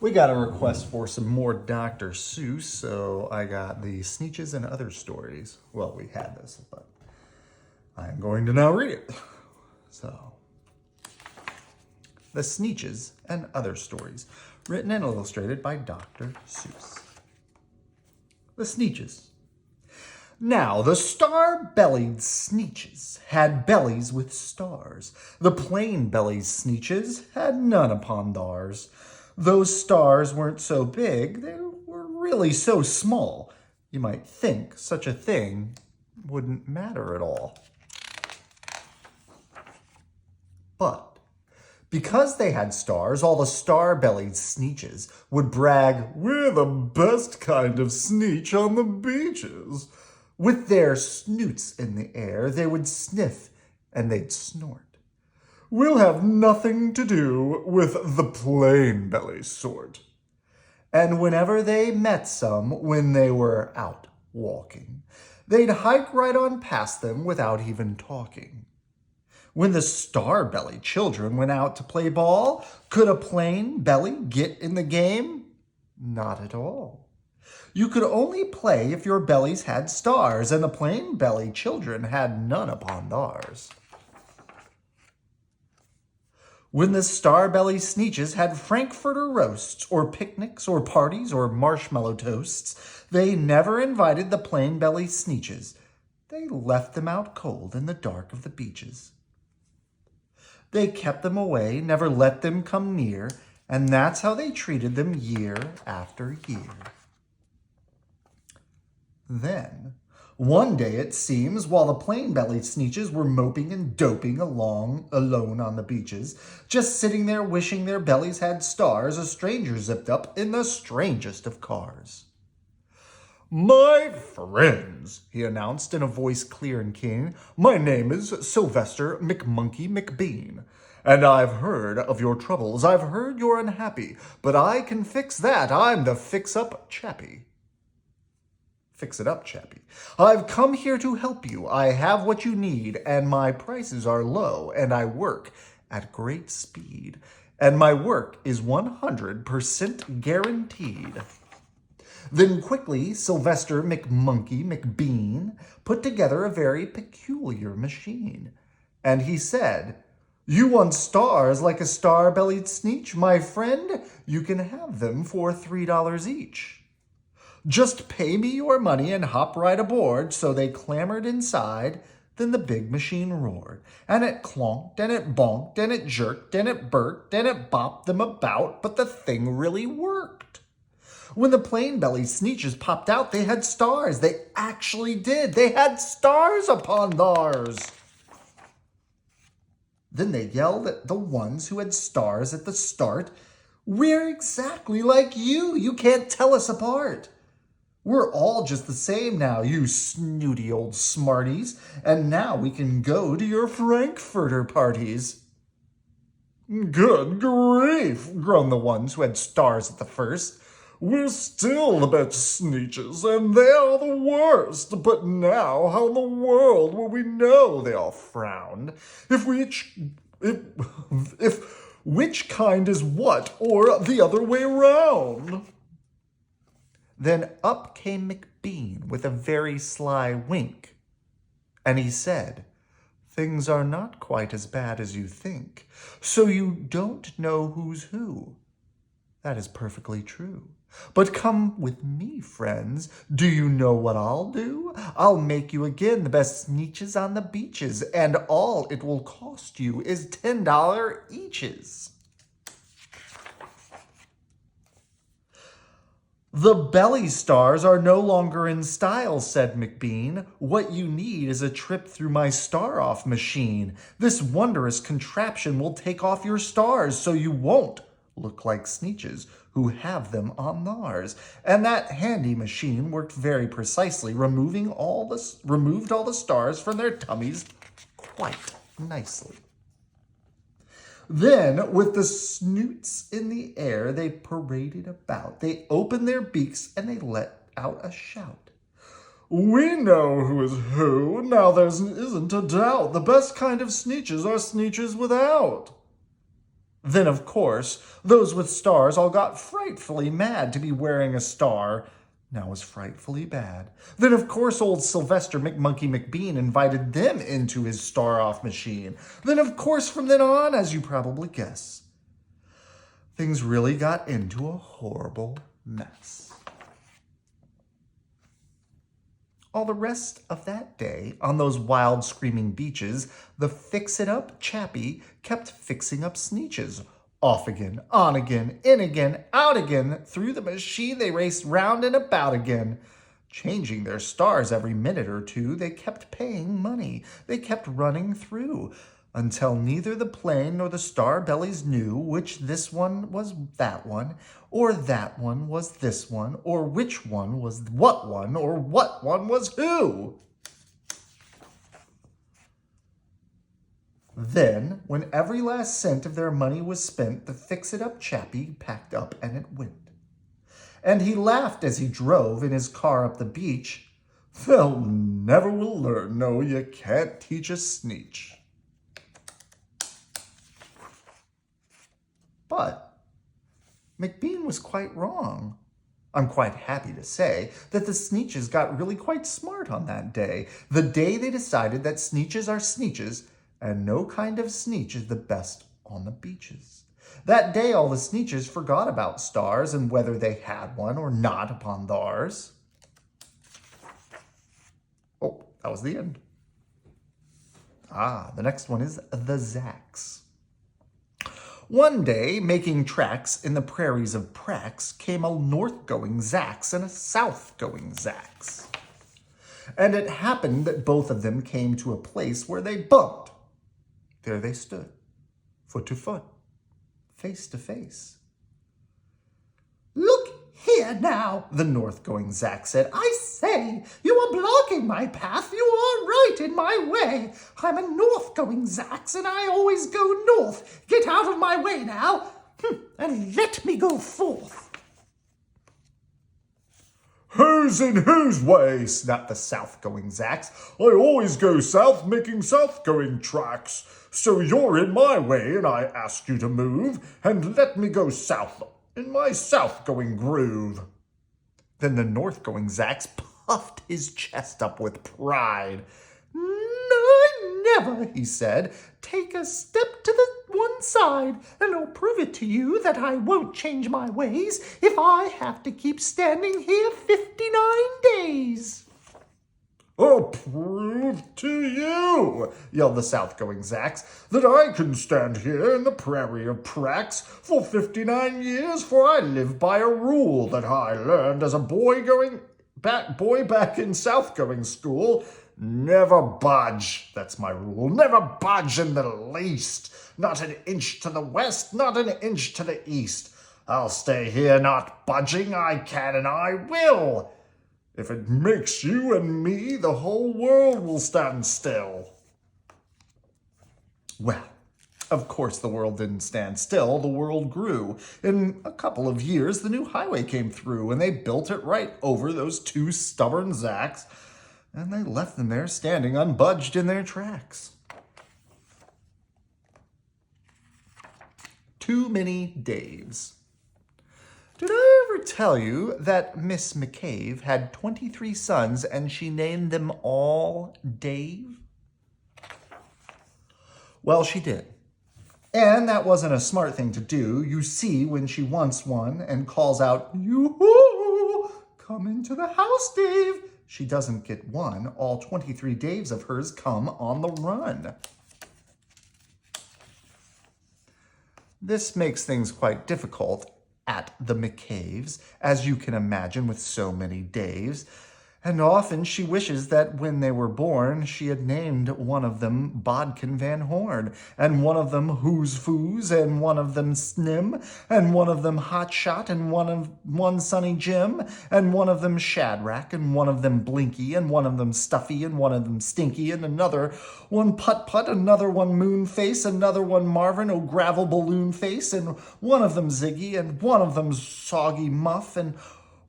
We got a request for some more Dr. Seuss, so I got the Sneetches and Other Stories. Well, we had this, but I'm going to now read it. So, the Sneetches and Other Stories, written and illustrated by Dr. Seuss. The Sneetches. Now, the star-bellied Sneetches had bellies with stars. The plain-bellied Sneetches had none upon theirs. Those stars weren't so big, they were really so small. You might think such a thing wouldn't matter at all. But because they had stars, all the star-bellied Sneetches would brag, "We're the best kind of Sneetch on the beaches." With their snoots in the air, they would sniff and they'd snort. "We'll have nothing to do with the plain-belly sort." And whenever they met some, when they were out walking, they'd hike right on past them without even talking. When the star-belly children went out to play ball, could a plain belly get in the game? Not at all. You could only play if your bellies had stars, and the plain-belly children had none upon theirs. When the star-belly Sneetches had Frankfurter roasts, or picnics, or parties, or marshmallow toasts, they never invited the plain-belly Sneetches. They left them out cold in the dark of the beaches. They kept them away, never let them come near, and that's how they treated them year after year. Then, one day it seems, while the plain-bellied Sneetches were moping and doping along alone on the beaches, just sitting there wishing their bellies had stars, a stranger zipped up in the strangest of cars. "My friends," he announced in a voice clear and keen, "my name is Sylvester McBean, and I've heard of your troubles. I've heard you're unhappy, but I can fix that. I'm the fix-up chappie. Fix-it-up chappie. I've come here to help you. I have what you need, and my prices are low, and I work at great speed, and my work is 100% guaranteed." Then quickly, Sylvester McBean put together a very peculiar machine. And he said, "You want stars like a star-bellied Sneetch? My friend, you can have them for $3 each. Just pay me your money and hop right aboard." So they clambered inside. Then the big machine roared, and it clonked, and it bonked, and it jerked, and it burked, and it bopped them about, but the thing really worked. When the plain-bellied Sneetches popped out, they had stars. They actually did. They had stars upon theirs. Then they yelled at the ones who had stars at the start, "We're exactly like you. You can't tell us apart. We're all just the same now, you snooty old smarties, and now we can go to your Frankfurter parties." "Good grief," groaned the ones who had stars at the first. "We're still the best Sneetches, and they are the worst. But now, how in the world will we know?" They all frowned. If which kind is what, or the other way round?" Then up came McBean with a very sly wink, and he said, "Things are not quite as bad as you think. So you don't know who's who. That is perfectly true. But come with me, friends. Do you know what I'll do? I'll make you again the best Sneetches on the beaches, and all it will cost you is $10 eaches." "The belly stars are no longer in style," said McBean. "What you need is a trip through my star-off machine. This wondrous contraption will take off your stars so you won't look like Sneetches who have them on theirs." And that handy machine worked very precisely, removed all the stars from their tummies quite nicely. Then, with the snoots in the air, they paraded about. They opened their beaks and they let out a shout. "We know who is who. Now there isn't a doubt. The best kind of Sneetches are Sneetches without." Then, of course, those with stars all got frightfully mad to be wearing a star. Now was frightfully bad. Then, of course, old Sylvester McMonkey McBean invited them into his star-off machine. Then, of course, from then on, as you probably guess, things really got into a horrible mess. All the rest of that day, on those wild screaming beaches, the fix-it-up chappie kept fixing up Sneetches. Off again, on again, in again, out again, through the machine they raced round and about again. Changing their stars every minute or two, they kept paying money, they kept running through, until neither the plane nor the star-bellies knew which this one was that one, or that one was this one, or which one was what one, or what one was who. Then, when every last cent of their money was spent, the fix-it-up chappie packed up and it went. And he laughed as he drove in his car up the beach. They'll never will learn, no, you can't teach a Sneetch. But McBean was quite wrong. I'm quite happy to say that the Sneetches got really quite smart on that day, the day they decided that Sneetches are Sneetches, and no kind of Sneetch is the best on the beaches. That day all the Sneetches forgot about stars and whether they had one or not upon theirs. Oh, that was the end. The next one is the Zax. One day, making tracks in the prairies of Prax, came a north-going Zax and a south-going Zax. And it happened that both of them came to a place where they bumped. There they stood, foot to foot, face to face. Look here now, the north-going Zax said. I say, you are blocking my path. You are right in my way. I'm a north-going Zax, and I always go north. Get out of my way now, and let me go forth. Who's in whose way? Snapped the south-going Zax. I always go south, making south-going tracks. So you're in my way, and I ask you to move, and let me go south in my south-going groove. Then the north-going Zax puffed his chest up with pride. I never, he said, take a step to the one side, and I'll prove it to you that I won't change my ways if I have to keep standing here 59 days. I'll prove to you, yelled the south-going Zax, that I can stand here in the prairie of Prax for 59 years, for I live by a rule that I learned as a boy back in south-going school. Never budge, that's my rule, never budge in the least. Not an inch to the west, not an inch to the east. I'll stay here not budging, I can and I will. If it makes you and me, the whole world will stand still. Well, of course the world didn't stand still, the world grew. In a couple of years, the new highway came through, and they built it right over those two stubborn Zax, and they left them there standing unbudged in their tracks. Too many Daves. Did I ever tell you that Miss McCave had 23 sons and she named them all Dave? Well, she did. And that wasn't a smart thing to do. You see, when she wants one and calls out, "Yoo-hoo! Come into the house, Dave!" she doesn't get one. All 23 Daves of hers come on the run. This makes things quite difficult at the McCaves, as you can imagine with so many Daves, and often she wishes that when they were born, she had named one of them Bodkin Van Horn, and one of them Who's Foos, and one of them Snim, and one of them Hot Shot, and one Sunny Jim, and one of them Shadrach, and one of them Blinky, and one of them Stuffy, and one of them Stinky, and another one Putt-Putt, another one Moonface, another one Marvin O'Gravel Balloon Face, and one of them Ziggy, and one of them Soggy Muff, and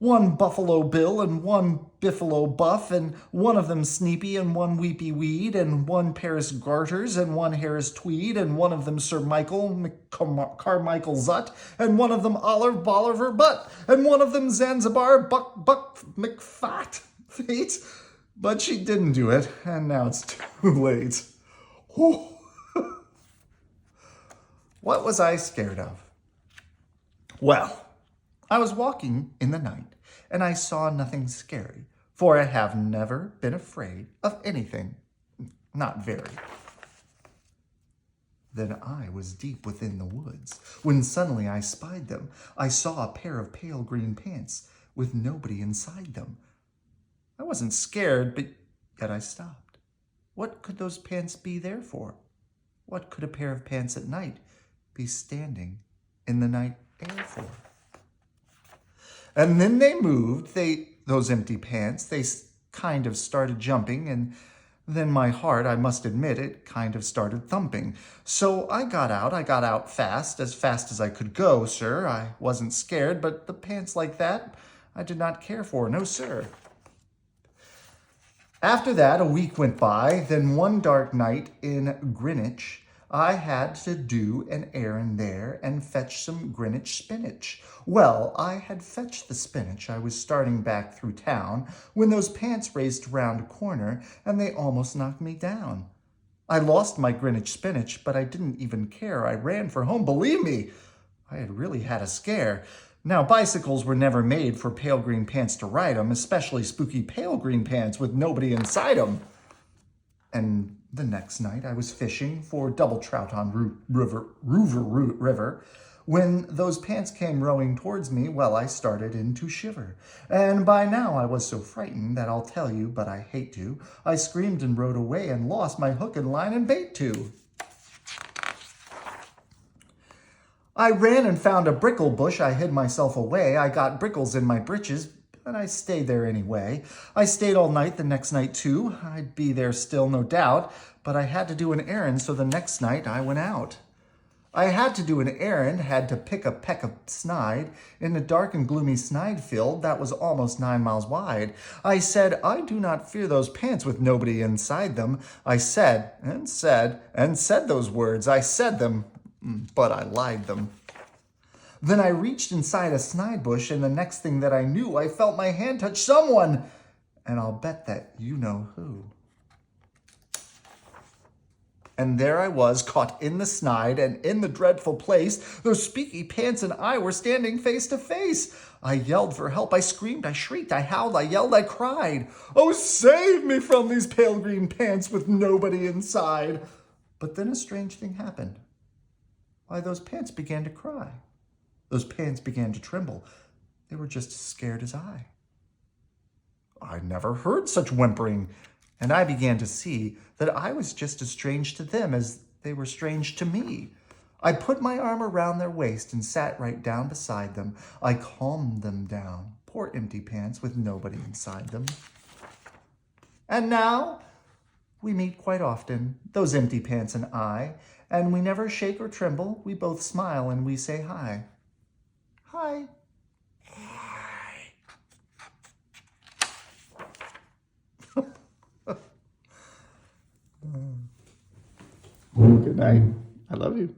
One Buffalo Bill and one Biffalo Buff, and one of them Sneepy and one Weepy Weed, and one Paris Garters and one Harris Tweed, and one of them Sir Michael Carmichael Zutt, and one of them Olive Bolivar Butt, and one of them Zanzibar Buck McFat Fate. But she didn't do it, and now it's too late. Whew. What was I scared of? Well, I was walking in the night, and I saw nothing scary, for I have never been afraid of anything, not very. Then I was deep within the woods, when suddenly I spied them. I saw a pair of pale green pants, with nobody inside them. I wasn't scared, but yet I stopped. What could those pants be there for? What could a pair of pants at night be standing in the night air for? And then they moved, those empty pants, they kind of started jumping, and then my heart, I must admit, it kind of started thumping. So I got out fast as I could go, sir. I wasn't scared, but the pants like that, I did not care for, no, sir. After that, a week went by, then one dark night in Greenwich, I had to do an errand there and fetch some Greenwich spinach. Well, I had fetched the spinach. I was starting back through town when those pants raced round a corner and they almost knocked me down. I lost my Greenwich spinach, but I didn't even care. I ran for home. Believe me, I had really had a scare. Now, bicycles were never made for pale green pants to ride 'em, especially spooky pale green pants with nobody inside 'em. And the next night I was fishing for double trout on River when those pants came rowing towards me. Well, I started in to shiver. And by now I was so frightened that I'll tell you, but I hate to. I screamed and rode away and lost my hook and line and bait too. I ran and found a brickle bush. I hid myself away. I got brickles in my breeches, but I stayed there anyway. I stayed all night the next night too. I'd be there still, no doubt, but I had to do an errand, so the next night I went out. I had to do an errand, had to pick a peck of snide in a dark and gloomy snide field that was almost 9 miles wide. I said, I do not fear those pants with nobody inside them. I said those words. I said them, but I lied them. Then I reached inside a snide bush, and the next thing that I knew, I felt my hand touch someone, and I'll bet that you know who. And there I was, caught in the snide and in the dreadful place. Those speaky pants and I were standing face to face. I yelled for help. I screamed. I shrieked. I howled. I yelled. I cried. Oh, save me from these pale green pants with nobody inside. But then a strange thing happened. Why, those pants began to cry. Those pants began to tremble. They were just as scared as I. I never heard such whimpering, and I began to see that I was just as strange to them as they were strange to me. I put my arm around their waist and sat right down beside them. I calmed them down, poor empty pants with nobody inside them. And now we meet quite often, those empty pants and I, and we never shake or tremble. We both smile and we say hi. Hi. Good night. I love you.